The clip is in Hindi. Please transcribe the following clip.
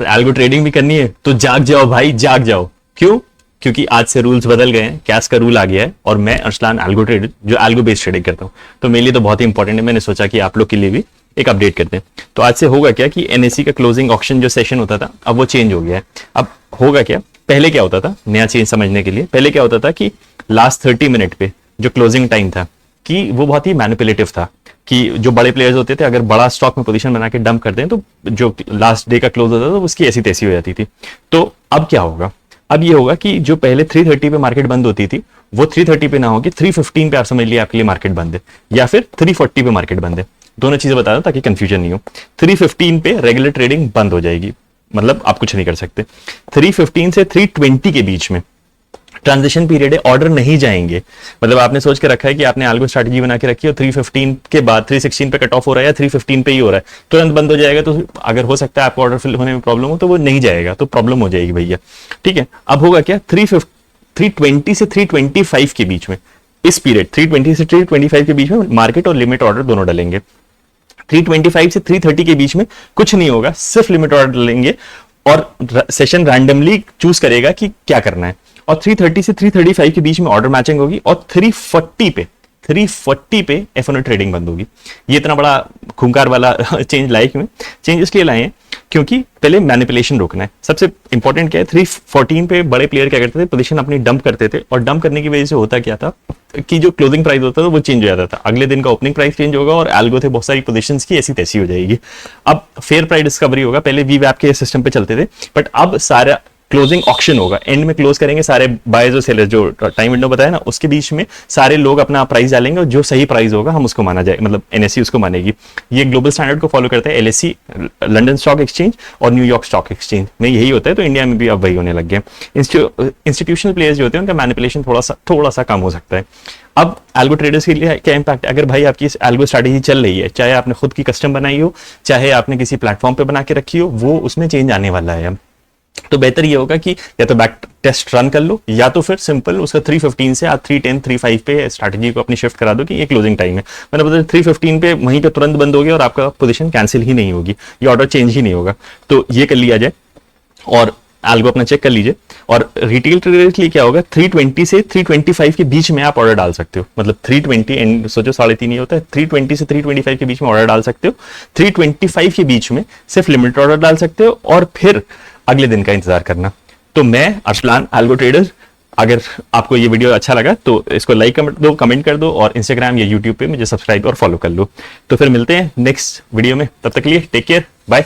और एल्गो ट्रेडिंग भी करनी है तो जाग जाओ भाई, जाग जाओ। क्यों? क्योंकि आज से रूल्स बदल गए हैं, कैश का रूल आ गया है, और मैं अरसलान एल्गो ट्रेडर जो एल्गो बेस्ड ट्रेडिंग करता हूँ, तो मेरे लिए तो बहुत ही इंपॉर्टेंट है। मैंने सोचा कि आप लोग के लिए भी एक अपडेट करते हैं। तो आज से होगा क्या कि एनएससी का क्लोजिंग ऑक्शन जो सेशन होता था, अब वो चेंज हो गया है। अब होगा क्या, पहले क्या होता था, नया चेंज समझने के लिए, पहले क्या होता था कि लास्ट 30 मिनट पे जो क्लोजिंग टाइम था कि वो बहुत ही मैनिपुलेटिव था, कि जो बड़े प्लेयर्स होते थे अगर बड़ा स्टॉक में पोजीशन बना के डंप करते हैं तो जो लास्ट डे का क्लोज होता था तो उसकी ऐसी तैसी हो जाती थी। तो अब क्या होगा, अब ये होगा कि जो पहले 330 पे मार्केट बंद होती थी वो 330 पे ना होगी, 315 पे आप समझ लिया आपके लिए मार्केट बंद है, या फिर 340 पे मार्केट बंद है। दोनों चीजें बता दो ताकि कंफ्यूजन नहीं हो। 315 पे रेगुलर ट्रेडिंग बंद हो जाएगी, मतलब आप कुछ नहीं कर सकते। 315 से 320 के बीच में ट्रांजिशन पीरियड है, ऑर्डर नहीं जाएंगे। मतलब आपने सोच के रखा है कि आपने एल्गो स्ट्रैटेजी बना के रखी है और 315 के बाद 316 पे कट ऑफ हो रहा है या 315 पे ही हो रहा है, तुरंत बंद हो जाएगा। तो अगर हो सकता है आपको ऑर्डर फिल होने में प्रॉब्लम हो तो वो नहीं जाएगा, तो प्रॉब्लम हो जाएगी भैया। ठीक है, अब होगा क्या, 320 से 325 के बीच में, इस पीरियड 320 से 325 के बीच में मार्केट और लिमिट ऑर्डर दोनों डलेंगे। 325 से 330 के बीच में कुछ नहीं होगा, सिर्फ लिमिट ऑर्डर डलेंगे और सेशन रैंडमली चूज करेगा कि क्या करना है। और 330 से 335 के बीच में ऑर्डर मैचिंग होगी और 340 पे F&O ट्रेडिंग बंद होगी। ये इतना बड़ा खूंखार वाला चेंज लाइफ में चेंज इसलिए लाए हैं क्योंकि पहले मैनिपुलेशन रोकना है। सबसे इंपॉर्टेंट क्या है, 314 पे बड़े प्लेयर क्या करते थे, पोजीशन अपनी डंप करते थे, और डंप करने की वजह से होता क्या था कि जो क्लोजिंग प्राइस होता था वो चेंज हो जाता था, अगले दिन का ओपनिंग प्राइस चेंज होगा और एल्गो थे बहुत सारी पोजीशंस की ऐसी तैसी हो जाएगी। अब फेयर प्राइस डिस्कवरी होगा, पहले वीवैप के सिस्टम पे चलते थे, बट अब सारा क्लोजिंग ऑक्शन होगा, एंड में क्लोज करेंगे सारे बायर्स और सेलर्स, जो टाइम विंडो बताया ना उसके बीच में सारे लोग अपना प्राइस डालेंगे और जो सही प्राइस होगा हम उसको माना जाए, मतलब एनएससी उसको मानेगी। ये ग्लोबल स्टैंडर्ड को फॉलो करता है, एलएससी लंदन स्टॉक एक्सचेंज और न्यूयॉर्क स्टॉक एक्सचेंज में यही होता है, तो इंडिया में भी अब वही होने लग गया। इंस्टीट्यूशनल प्लेयर्स जो होते हैं उनका मैनिपुलेशन थोड़ा सा कम हो सकता है। अब एल्गो ट्रेडर्स के लिए क्या इंपैक्ट है, अगर भाई आपकी एल्गो स्ट्रैटेजी चल रही है, चाहे आपने खुद की कस्टम बनाई हो, चाहे आपने किसी प्लेटफॉर्म पे बना के रखी हो, वो उसमें चेंज आने वाला है। तो बेहतर ये होगा कि या तो बैक टेस्ट रन कर लो, या तो फिर सिंपल उसका 315 से आप 310 35 पे स्ट्रैटेजी को अपनी शिफ्ट करा दो कि ये क्लोजिंग टाइम है, मतलब 315 पे वहीं पे तुरंत बंद हो गया और आपका पोजीशन कैंसिल ही नहीं होगी, ये ऑर्डर चेंज ही नहीं होगा। तो ये कर लिया जाए और एल्गो अपना चेक कर लीजिए। और रिटेल ट्रेडर्स के लिए क्या होगा, 320 से 325 के बीच में आप ऑर्डर डाल सकते हो, मतलब 320 एंड सोचो 3.5 ही होता है, 320 से 325 के बीच में ऑर्डर डाल सकते हो। 325 के बीच में सिर्फ लिमिट ऑर्डर डाल सकते हो और फिर अगले दिन का इंतजार करना। तो मैं अरसलान एल्गो ट्रेडर, अगर आपको ये वीडियो अच्छा लगा तो इसको लाइक दो, कमेंट कर दो, और इंस्टाग्राम या यूट्यूब पे मुझे सब्सक्राइब और फॉलो कर लो। तो फिर मिलते हैं नेक्स्ट वीडियो में, तब तक के लिए टेक केयर, बाय।